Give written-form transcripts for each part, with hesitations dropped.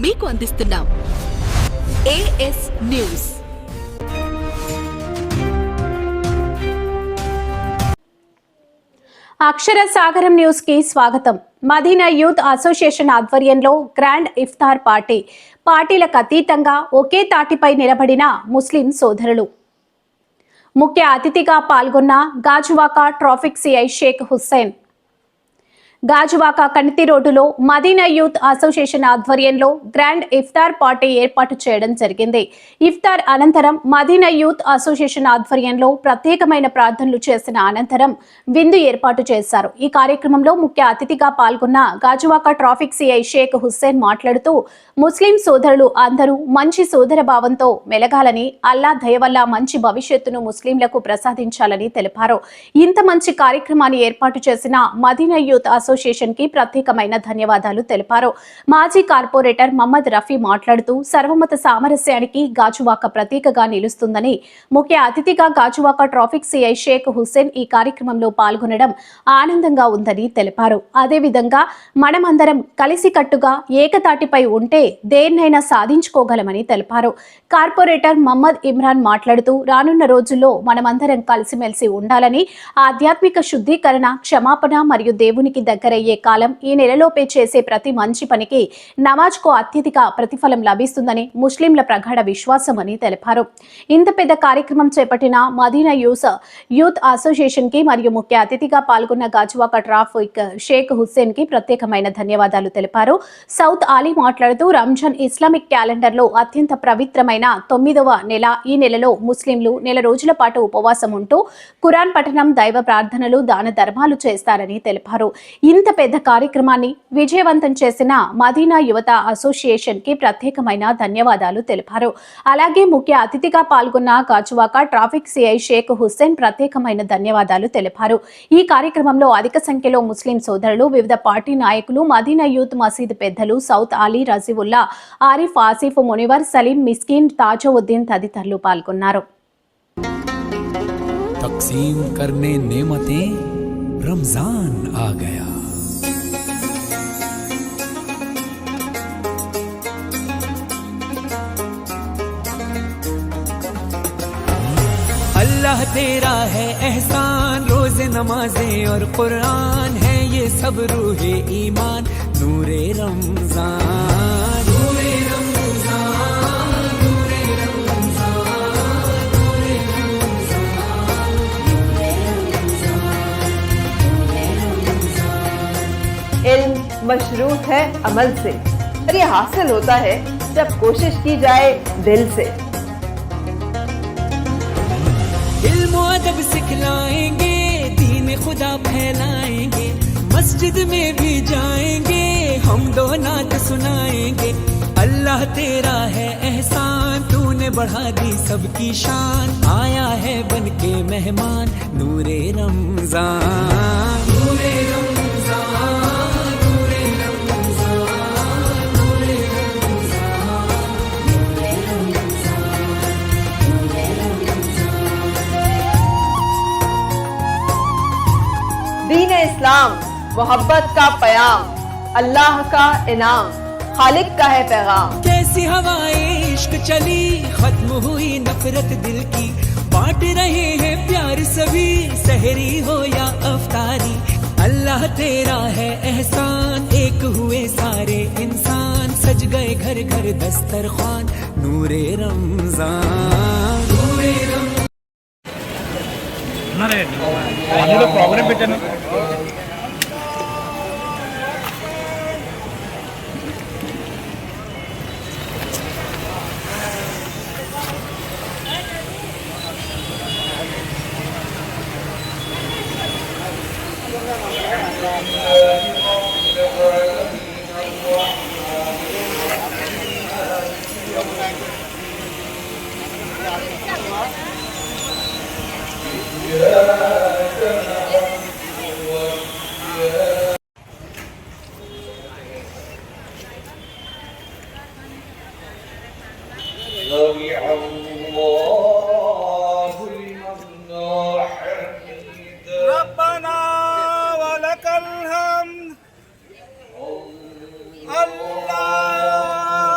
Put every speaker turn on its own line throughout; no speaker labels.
మీకు అందిస్తున్నాం as news.
అక్షర సాగరం న్యూస్ కి స్వాగతం. మదీనా యూత్ అసోసియేషన్ ఆధ్వర్యంలో గ్రాండ్ ఇఫ్తార్ పార్టీలకు అతీతంగా ఒకే తాటిపై నిలబడిన ముస్లిం సోదరులు. ముఖ్య అతిథిగా పాల్గొన్న గాజువాక ట్రాఫిక్ సిఐ షేక్ హుస్సేన్. గాజువాక కణితి రోడ్డులో మదీనా యూత్ అసోసియేషన్ ఆధ్వర్యంలో గ్రాండ్ ఇఫ్తార్ పార్టీ ఏర్పాటు చేయడం జరిగింది. ఇఫ్తార్ అనంతరం మదీనా యూత్ అసోసియేషన్ ఆధ్వర్యంలో ప్రత్యేకమైన ప్రార్థనలు చేసిన అనంతరం విందు ఏర్పాటు చేశారు. ఈ కార్యక్రమంలో ముఖ్య అతిథిగా పాల్గొన్న గాజువాక ట్రాఫిక్ సిఐ షేక్ హుస్సేన్ మాట్లాడుతూ ముస్లిం సోదరులు అందరూ మంచి సోదర భావంతో మెలగాలని, అల్లా దయ వల్ల మంచి భవిష్యత్తును ముస్లింలకు ప్రసాదించాలని తెలిపారు. ఇంత మంచి కార్యక్రమాన్ని ఏర్పాటు చేసిన మదీనా యూత్ అసోసియేషన్ కి ప్రత్యేకమైన ధన్యవాదాలు తెలిపారు. మాజీ కార్పొరేటర్ మహమ్మద్ రఫీ మాట్లాడుతూ సర్వమత సామరస్యానికి గాజువాక ప్రతీకగా నిలుస్తుందని, ముఖ్య అతిథిగా గాజువాక ట్రాఫిక్ సిఐ షేక్ హుస్సేన్ ఈ కార్యక్రమంలో పాల్గొనడం ఆనందంగా ఉందని తెలిపారు. అదేవిధంగా మనమందరం కలిసికట్టుగా ఏకతాటిపై ఉంటే దేన్నైనా సాధించుకోగలమని తెలిపారు. కార్పొరేటర్ మహమ్మద్ ఇమ్రాన్ మాట్లాడుతూ రానున్న రోజుల్లో మనమందరం కలిసిమెలిసి ఉండాలని, ఆధ్యాత్మిక శుద్ధీకరణ, క్షమాపణ మరియు దేవునికి దగ్గరయ్యే కాలం ఈ నెలలోపే చేసే ప్రతి మంచి పనికి నమాజ్ కు అత్యధిక ప్రతిఫలం లభిస్తుందని ముస్లింల ప్రగాఢ విశ్వాసం అని తెలిపారు. ఇంత పెద్ద కార్యక్రమం చేపట్టిన మదీనా యూత్ అసోసియేషన్ కి మరియు ముఖ్య అతిథిగా పాల్గొన్న గాజువాక ట్రాఫిక్ షేక్ హుస్సేన్ కి ప్రత్యేకమైన ధన్యవాదాలు తెలిపారు. సౌత్ ఆలీ మాట్లాడుతూ రంజాన్ ఇస్లామిక్ క్యాలెండర్ లో అత్యంత పవిత్రమైన 9వ నెల. ఈ నెలలో ముస్లింలు నెల రోజుల పాటు ఉపవాసం ఉంటూ ఖురాన్ పఠనం, దైవ ప్రార్థనలు, దాన ధర్మాలు చేస్తారని తెలిపారు. ఇంత పెద్ద కార్యక్రమాన్ని విజయవంతం చేసిన మదీనా యువత అసోసియేషన్ కి ప్రత్యేకమైన ధన్యవాదాలు తెలిపారు. అలాగే ముఖ్య అతిథిగా పాల్గొన్న గాజువాక ట్రాఫిక్ సిఐ షేక్ హుస్సేన్ ప్రత్యేకమైన ధన్యవాదాలు తెలిపారు. ఈ కార్యక్రమంలో అధిక సంఖ్యలో ముస్లిం సోదరులు, వివిధ పార్టీ నాయకులు, మదీనా యూత్ మసీద్ పెద్దలు, సౌత్ ఆలీ, రజీవుల్లా, ఆరిఫ్, ఆసిఫ్, మునివర్, సలీం, మిస్కిన్, తాజుద్దీన్ తదితరులు పాల్గొన్నారు.
तक़सीम करने नेमतें रमजान आ गया. अल्लाह तेरा है एहसान, रोज़े नमाजें और कुरान है ये सब रूहे ईमान, नूरे रमजान, नूरे रमजान, नूरे रमजान, नूरे रमजान, नूरे रमजान.
इल्म मशरूत है अमल से, और ये हासिल होता है जब कोशिश की जाए दिल से.
अदब सिखलाएंगे, दीन खुदा फैलाएंगे, मस्जिद में भी जाएंगे, हम दो नात सुनाएंगे. अल्लाह तेरा है एहसान, तूने बढ़ा दी सबकी शान, आया है बन के मेहमान, नूरे रमजान, नूरे रमजान, नूरे रमजान, नूरे रमजान, नूरे रमजान, नूरे रमजान.
दीन इस्लाम मोहब्बत का पयाम, अल्लाह का इनाम, खालिक का है पैगाम.
कैसी हवाएं इश्क चली, खत्म हुई नफरत दिल की, बांट रहे हैं प्यार सभी, सहरी हो या अफ्तारी. अल्लाह तेरा है एहसान, एक हुए सारे इंसान, सज गए घर घर दस्तरखान, नूरे रमजान, नूरे रमजान.
అందులో ప్రోగ్రామ్ పెట్టాను.
ربنا ولك الحمد. الله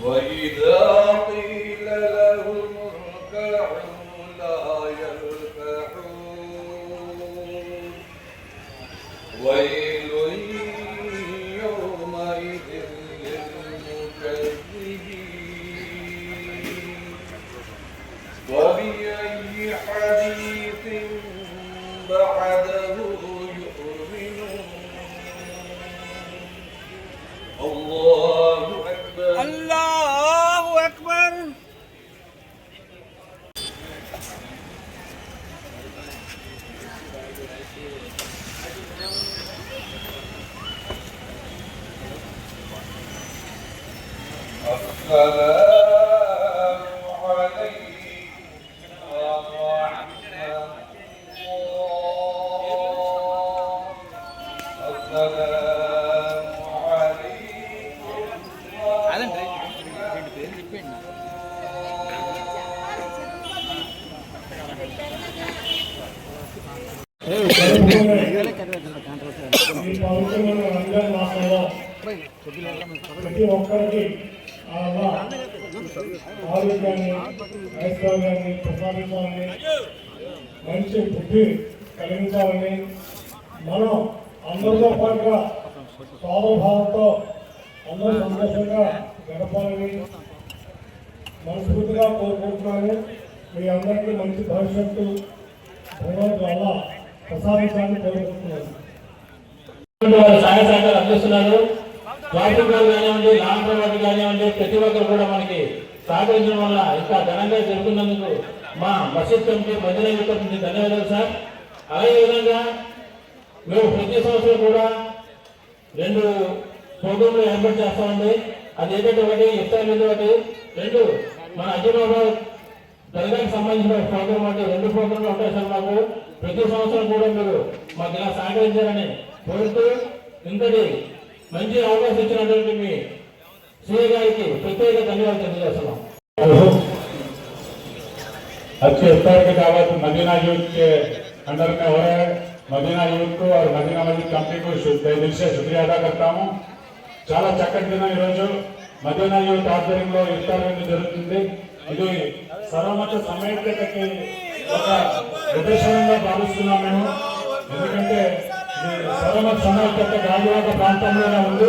وإذا قيل لهم اركعوا لا يركعون ويل يومئذ للمكذبين وبأي حديث بعده يؤمنون الله أكبر
الله أكبر.
السلام عليكم ورحمة الله. السلام عليكم.
ఈ పవిత్రమైన రంజాన్ మాసంలో ప్రతి ఒక్కరికి అలా ఆరోగ్యాన్ని ఐశ్వర్యాన్ని ప్రసాదించాలని మంచి బుద్ధి కలిగించాలని మనం అందరితో పాటుగా స్వాభావంతో అందరూ సంతోషంగా గడపాలని మనస్ఫూర్తిగా కోరుకుంటున్నాను. మీ అందరికీ మంచి భవిష్యత్తు భగవంతుడు అలా ప్రసాదించాలని కోరుకుంటున్నాను.
సహాయ సహకారాలు అందిస్తున్నారు. ట్రాఫిక్ వాళ్ళు కానివ్వండి, లాంగ్ డ్రైవర్లు కానివ్వండి, ప్రతి ఒక్కరు కూడా మనకి సహకరించడం వల్ల ఇంకా ఘనంగా జరుగుతున్నందుకు మా మసీద్ కమిటీ మదీనా యూత్ నుంచి ధన్యవాదాలు సార్. అదే విధంగా మేము ప్రతి సంవత్సరం కూడా 2 ప్రోగ్రాంలు ఏర్పాటు చేస్తామండి. అది ఏంటంటే ఒకటి ఇఫ్తార్ విందు, ఒకటి 2 మన అజీబాబాద్ దర్గాకి సంబంధించిన ప్రోగ్రాం అంటే 2 ప్రోగ్రాంలు ఉంటాయి సార్ మాకు. ప్రతి సంవత్సరం కూడా మీరు మాకు ఇలా సహకరించారని కోరుతూ ఇంతటి మంచి అవకాశం ఇచ్చినటువంటి మీ శ్రీ గారికి ప్రత్యేక ధన్యవాదాలు తెలియజేస్తున్నాం.
अच्छे स्तर के दावत मदीना यूथ के अंडर में हो रहे हैं। मदीना यूथ को और मदीना मस्जिद कमेटी को दिल से शुक्रिया अदा करता हूँ. చాలా చక్కటి దినం ఈరోజు మదీనా యూత్ ఆధ్వర్యంలో ఇఫ్తార్ విందు జరుగుతుంది. ఇది సర్వమత సమైక్యతకి ఒక ఉద్దేశంగా భావిస్తున్నాం మేము. ఎందుకంటే సర్వమత సమైక్యత గాజువాక ప్రాంతంలోనే ఉంది.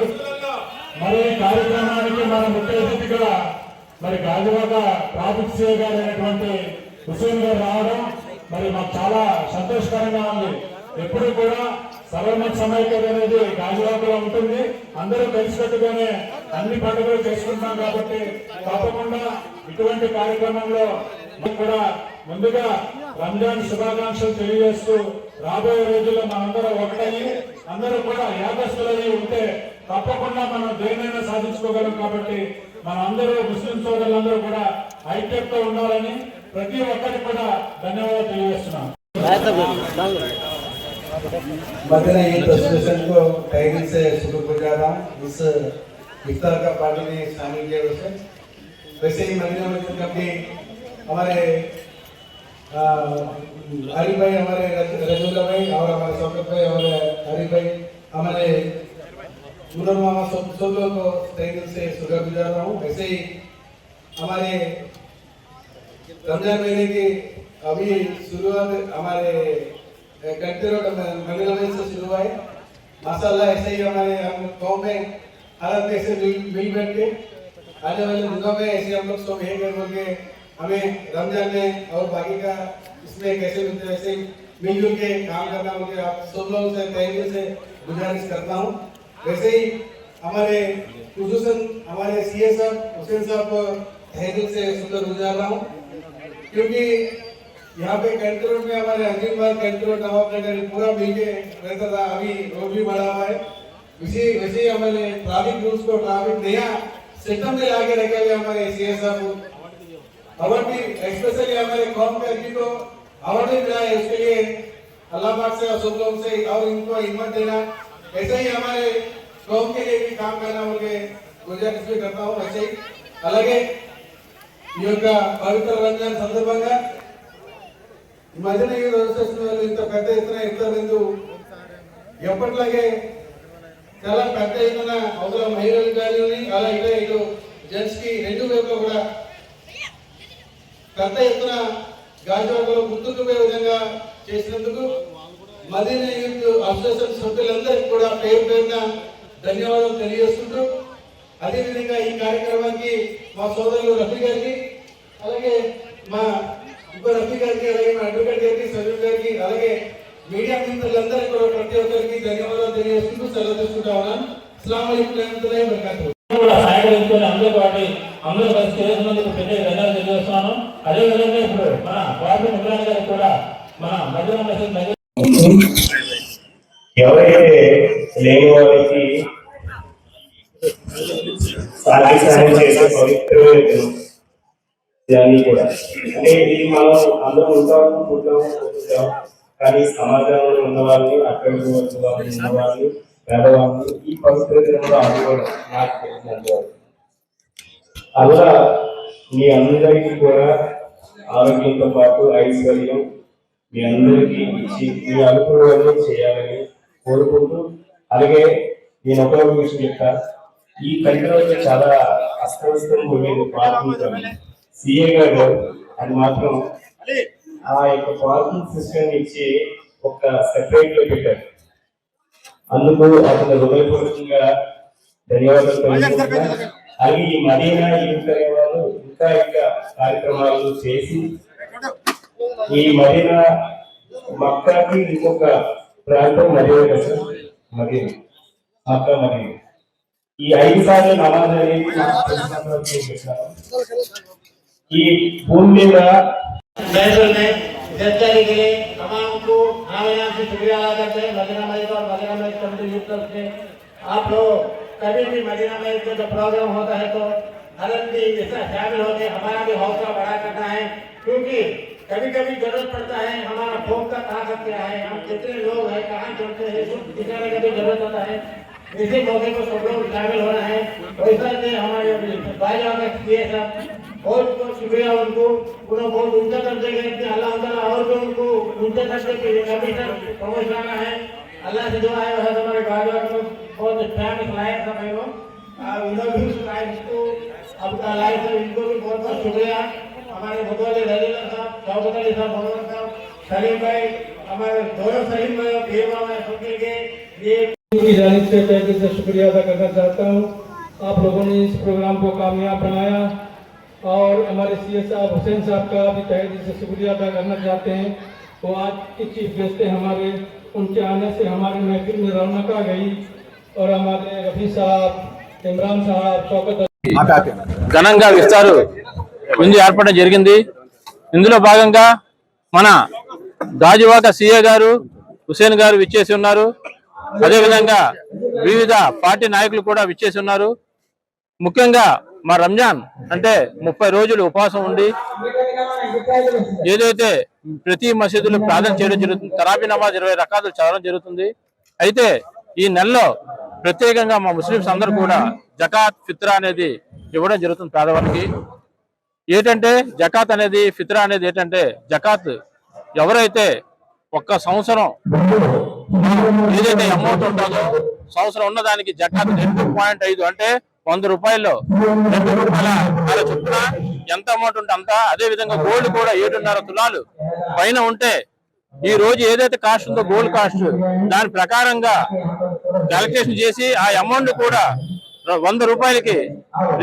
మరి ఈ కార్యక్రమానికి మన ముఖ్య అతిథిగా మరి గాజువాక ట్రాఫిక్ సిఐ గారు అయినటువంటి హుసేన్ గారు రావడం మరి మాకు చాలా సంతోషకరంగా ఉంది. ఎప్పుడు కూడా సర్వమత సమైక్యత అనేది గాజువాకలో ఉంటుంది. అందరూ కలిసికట్టుగానే అన్ని పండుగలు చేసుకుంటున్నాం కాబట్టి తప్పకుండా ఇటువంటి కార్యక్రమంలో కూడా ముందుగా రంజాన్ శుభాకాంక్షలు తెలియజేస్తూ రాబోయే రోజుల్లో మనందరూ ఒకటయ్యి అందరూ కూడా యాదస్తులయ్యి ఉంటే తప్పకుండా మనం దేనైనా సాధించుకోగలం. కాబట్టి మన అందరూ ముస్లిం సోదరులందరూ కూడా ఐక్యతతో ఉండాలని ప్రతి ఒక్కరికి కూడా ధన్యవాదాలు తెలియజేస్తున్నాం.
मदीना यूथ एसोसिएशन को तहे दिल से शुक्रगुजार हूँ इस इफ्तार का पार्टी में शामिल किया उसे. वैसे ही मदीना मस्जिद कमेटी हमारे हरी भाई, हमारे रजूला भाई और हमारे शौकत भाई और हरी भाई, हमारे मुनर मामा सब लोगों को तहे दिल से शुक्रगुजार हूँ. वैसे ही हमारे रमजान महीने की अभी शुरुआत हमारे करते रहो मदीना मस्जिद से शुरू हुआ है. माशाल्लाह ऐसे ही हमारे हम गाँव में हालत में ऐसे मिल बैठ के आने वाले दिनों में ऐसे हम लोग सब एक बोल के हमें रमजान में और बाकी का इसमें कैसे मिलते वैसे मिलजुल के काम करना, मुझे आप सब लोगों से तहे दिल से गुजारिश करता हूँ। वैसे ही हमारे खुसूसन हमारे सीए साहब हुसैन साहब को तहे दिल से शुक्र गुजार रहा हूँ, क्योंकि यहाँ पे कैंट रोड में हमारे अंजिम बाग कैंट रोड नवाब नगर पूरा मिलके रहता था, अभी रोड भी बढ़ा हुआ है। वैसे ही हमारे ट्रैफिक रूल्स को ट्रैफिक नया सिस्टम में लाके रखे हुए हमारे सीए साहब अवार्ड भी स्पेशली हमारे कौम पे अभी तो अवार्ड भी मिला है, उसके लिए अल्लाह पाक से और सब लोगों से और इनको हिम्मत देना, ऐसे ही हमारे कौम के लिए भी काम करना मुझे गुजारिश भी करता हूँ। वैसे ही అలాగే ఈ యొక్క పవిత్ర రంజాన్ సందర్భంగా మదీనా యూత్ అసోసియేషన్ వాళ్ళు ఇంత పెద్ద ఎత్తున ఇఫ్తార్ విందు ఎప్పటిలాగే చాలా పెద్ద ఎత్తున అవతల మహిళలు కానీ అలాగే ఇటు జెంట్స్ కి రెండు వైపులా కూడా పెద్ద ఎత్తున గాజువాకలో గుర్తుండిపోయే విధంగా చేసినందుకు మదీనా యూత్ అసోసియేషన్ సభ్యులందరికీ కూడా పేరు పేరున ధన్యవాదాలు తెలియజేస్తుంటూ, అదేవిధంగా ఈ కార్యక్రమానికి మా సోదరులు రఫీ గారికి, అలాగే మా ఇంకో రఫీ గారికి, అలాగే మా అడ్వకేట్ గారికి, సజీవ్ గారికి, అలాగే మీడియా మిత్రులందరికీ కూడా ప్రతి ఒక్కరికి ధన్యవాదాలు తెలియజేస్తూ సెలవు తీసుకుంటా ఉన్నాను. అస్సలాము అలైకుం వరహ్మతుల్లాహి వబరకాతుహు.
సహాయపడుతున్న అందరూ కలిసి చేస్తున్నందుకు ప్రత్యేక ధన్యవాదాలు తెలియజేస్తున్నాను. అదేవిధంగా ఇప్పుడు మన బాబు ఇమ్రాన్ గారికి కూడా మన మధ్య మెసేజ్
ఎవరైతే లేని వారికి సాధ్యం చేసే పవిత్రమైన దినం కూడా, అంటే ఇది మనం అందరం ఉంటాము, పుట్టాము, పోతుంటాం, కానీ సమాజంలో ఉన్న వాళ్ళని, అక్కడికి వచ్చిన వాళ్ళు, ఉన్న వాళ్ళని, పేదవాళ్ళని ఈ పవిత్ర దినంలో అందుకోవడం నాకు తెలిసినంత. అలా మీ అందరికీ కూడా ఆరోగ్యంతో పాటు ఐశ్వర్యం మీ అందరికీ ఇచ్చి మీ అనుకూలంగా చేయాలని కోరుకుంటూ, అలాగే నేను ఒక విషయం చెప్తా, ఈ కంట్రోల్ చాలా అస్తవ్యస్తం ఉండేది పార్కింగ్. సిఏ గారు అది మాత్రం ఆ యొక్క పార్కింగ్ సిస్టమ్ ఇచ్చి ఒక సెపరేట్ లో పెట్టారు. అందుకు అతను హృదయపూర్వకంగా ధన్యవాదాలు తెలియజేస్తున్నారు. అలాగే ఈ మదీనా యూత్ అనే వాళ్ళు ఇంకా కార్యక్రమాలు చేసి ఈ మదీనా మక్కాకి ఇంకొక ప్రాంతం మదీనా కదా, మదీనా మక్కా మదీనా ఈ 5 సార్లు నమాజ్ అనేది ఈ భూమి మీద
शुक्रिया अदा करते हैं मदीना मस्जिद और मदीना मस्जिद कमेटी यूथ क्लब से। आप लोग कभी भी मदीना मस्जिद का जब प्रोग्राम होता है तो हरम भी ऐसा शामिल होकर हमारा भी हौसला बढ़ा करना है, क्योंकि कभी कभी जरूरत पड़ता है हमारा फोन का ताकत क्या है, हम कितने लोग हैं, कहाँ चलते हैं, दिखाने का भी जरूरत होता है। इसी मौके पर सब लोग शामिल होना है। वैसा से हमारे भाई किए सब बहुत बहुत शुक्रिया उनको, उन्होंने बहुत ऊंचा दर्जे गए, अल्लाह ताला और भी उनको ऊंचे दर्जे के कभी तक पहुंचाना है। अल्लाह से दुआ है वह हमारे गाजवा को बहुत फेमस लायक था भाई लोग, उन्होंने भी सुनाया इसको अब का लाइफ है, इनको भी बहुत बहुत शुक्रिया। हमारे मुतवल्ली रजीला साहब, शौकत अली साहब, मोहम्मद साहब, सलीम भाई, हमारे दोनों सलीम भाई और पीर भाई सबके ये
की जानिब से तहे दिल से शुक्रिया अदा करना चाहता हूँ। आप लोगों ने इस प्रोग्राम को कामयाब बनाया और हमारे सीए साहब हुसैन साहब का भी तहे दिल से शुक्रिया अदा करना चाहते हैं। तो आज के चीफ गेस्ट थे हमारे, उनके आने से हमारे महफिल में रौनक आ गई और हमारे रफी साहब, इमरान साहब, शौकत
ఘనంగా ఇఫ్తారు విందు ఏర్పడడం జరిగింది. ఇందులో భాగంగా మన గాజువాక సిఏ గారు, హుసేన్ గారు విచ్చేసి ఉన్నారు. అదేవిధంగా వివిధ పార్టీ నాయకులు కూడా విచ్చేసి ఉన్నారు. ముఖ్యంగా మా రంజాన్ అంటే 30 రోజులు ఉపవాసం ఉండి ఏదైతే ప్రతి మసీదులో ప్రార్థన చేయడం జరుగుతుంది, తరాబీ నమాజ్ 20 రకాతులు చదవడం జరుగుతుంది. అయితే ఈ నెలలో ప్రత్యేకంగా మా ముస్లిమ్స్ అందరూ కూడా జకాత్ ఫిత్రా అనేది ఇవ్వడం జరుగుతుంది పేదవారికి. ఏంటంటే జకాత్ అనేది, ఫిత్రా అనేది ఏంటంటే, జకాత్ ఎవరైతే ఒక్క సంవత్సరం ఏదైతే అమౌంట్ ఉంటుందో సంవత్సరం ఉన్నదానికి జకాత్ 2.5 అంటే 100 రూపాయల్లో 2 రూపాయల అలా చొప్పున ఎంత అమౌంట్ ఉంటే అంత. అదే విధంగా గోల్డ్ కూడా 7.5 తులాలు పైన ఉంటే ఈ రోజు ఏదైతే కాస్ట్ ఉందో గోల్డ్ కాస్ట్ దాని ప్రకారంగా క్యాలిక్యులేషన్ చేసి ఆ అమౌంట్ కూడా 100 రూపాయలకి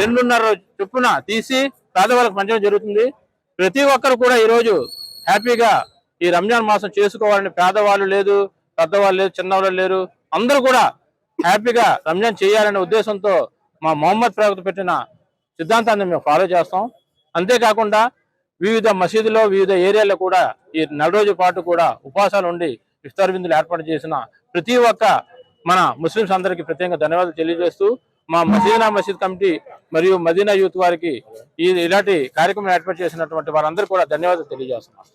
2.5 చొప్పున తీసి పేదవాళ్ళకి పంచడం జరుగుతుంది. ప్రతి ఒక్కరు కూడా ఈ రోజు హ్యాపీగా ఈ రంజాన్ మాసం చేసుకోవాలని పేదవాళ్ళు లేదు, పెద్దవాళ్ళు లేదు, చిన్నవాళ్ళు లేరు, అందరూ కూడా హ్యాపీగా రంజాన్ చేయాలనే ఉద్దేశంతో మా మొహమ్మద్ ప్రవక్త పెట్టిన సిద్ధాంతాన్ని మేము ఫాలో చేస్తాం. అంతేకాకుండా వివిధ మసీదులో వివిధ ఏరియాల్లో కూడా ఈ నెల రోజుల పాటు కూడా ఉపవాసాలు ఉండి ఇఫ్తార్ విందులు ఏర్పాటు చేసిన ప్రతి ఒక్క మన ముస్లిమ్స్ అందరికీ ప్రత్యేకంగా ధన్యవాదాలు తెలియజేస్తూ మా మదీనా మసీద్ కమిటీ మరియు మదీనా యూత్ వారికి ఇలాంటి కార్యక్రమం ఏర్పాటు చేసినటువంటి వారందరూ కూడా ధన్యవాదాలు తెలియజేస్తున్నాం.